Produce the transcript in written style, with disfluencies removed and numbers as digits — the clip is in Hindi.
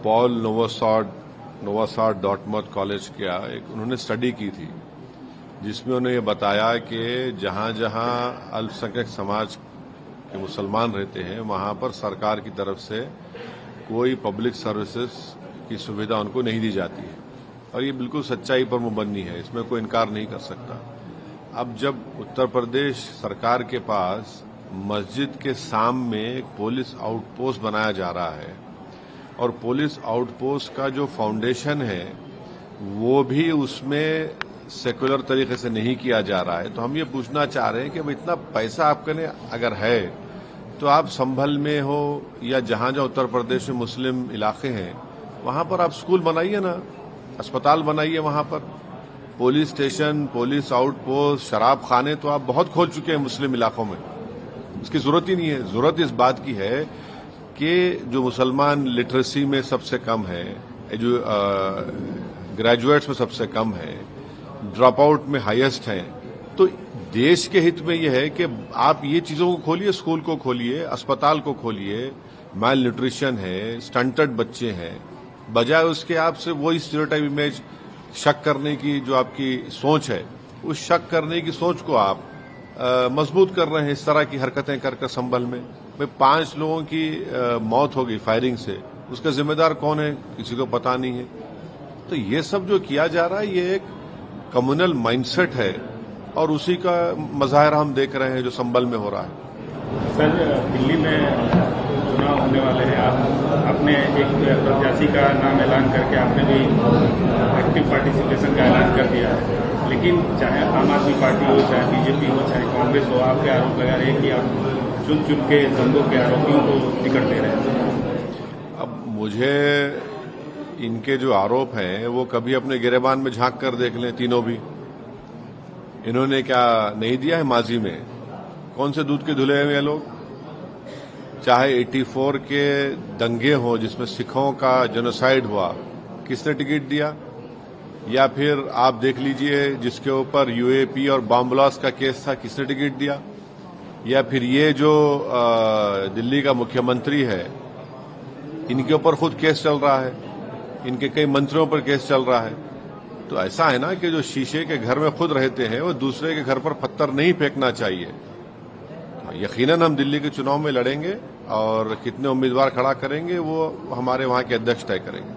पॉल नोवासाड डॉर्टमथ कॉलेज का उन्होंने स्टडी की थी, जिसमें उन्होंने ये बताया कि जहां जहां अल्पसंख्यक समाज के मुसलमान रहते हैं वहां पर सरकार की तरफ से कोई पब्लिक सर्विसेज की सुविधा उनको नहीं दी जाती है, और ये बिल्कुल सच्चाई पर मुबन्नी है, इसमें कोई इनकार नहीं कर सकता। अब जब उत्तर प्रदेश सरकार के पास मस्जिद के सामने एक पुलिस आउटपोस्ट बनाया जा रहा है और पुलिस आउटपोस्ट का जो फाउंडेशन है वो भी उसमें सेकुलर तरीके से नहीं किया जा रहा है, तो हम ये पूछना चाह रहे हैं कि अब इतना पैसा आपके अगर है तो आप संभल में हो या जहां जहां उत्तर प्रदेश में मुस्लिम इलाके हैं वहां पर आप स्कूल बनाइए ना, अस्पताल बनाइए, वहां पर पुलिस स्टेशन, पुलिस आउटपोस्ट, शराब खाने तो आप बहुत खोल चुके हैं मुस्लिम इलाकों में, इसकी जरूरत ही नहीं है। जरूरत इस बात की है कि जो मुसलमान लिटरेसी में सबसे कम है, जो ग्रेजुएट्स में सबसे कम है, ड्रॉप आउट में हाईएस्ट है, तो देश के हित में यह है कि आप ये चीजों को खोलिए, स्कूल को खोलिए, अस्पताल को खोलिए। माल न्यूट्रिशन है, स्टंटेड बच्चे हैं, बजाय उसके आपसे वही स्टीरियोटाइप इमेज शक करने की जो आपकी सोच है, उस शक करने की सोच को आप मजबूत कर रहे हैं इस तरह की हरकतें कर संभल में। भाई 5 लोगों की मौत हो गई फायरिंग से, उसका जिम्मेदार कौन है किसी को पता नहीं है। तो ये सब जो किया जा रहा है ये एक कम्युनल माइंडसेट है और उसी का मजाहिरा हम देख रहे हैं जो संभल में हो रहा है। सर, दिल्ली में चुनाव होने वाले हैं, आपने एक प्रत्याशी का नाम ऐलान करके आपने भी एक्टिव पार्टिसिपेशन का ऐलान कर दिया है, लेकिन चाहे आम आदमी पार्टी हो, चाहे बीजेपी हो, चाहे कांग्रेस हो, आपके आरोप लगा रहे हैं कि आप चुन के दंगों के आरोपियों को टिकट दे रहे हैं। अब मुझे इनके जो आरोप हैं वो कभी अपने गिरेबान में झांक कर देख लें, तीनों भी। इन्होंने क्या नहीं दिया है माजी में? कौन से दूध के धुले हैं ये लोग? चाहे 84 के दंगे हो जिसमें सिखों का जेनोसाइड हुआ, किसने टिकट दिया? या फिर आप देख लीजिए जिसके ऊपर यूएपी और बॉम्ब ब्लास्ट का केस था, किसने टिकट दिया? या फिर ये जो दिल्ली का मुख्यमंत्री है, इनके ऊपर खुद केस चल रहा है, इनके कई मंत्रियों पर केस चल रहा है। तो ऐसा है ना कि जो शीशे के घर में खुद रहते हैं वो दूसरे के घर पर पत्थर नहीं फेंकना चाहिए। यकीनन हम दिल्ली के चुनाव में लड़ेंगे और कितने उम्मीदवार खड़ा करेंगे वो हमारे वहां के अध्यक्ष तय करेंगे।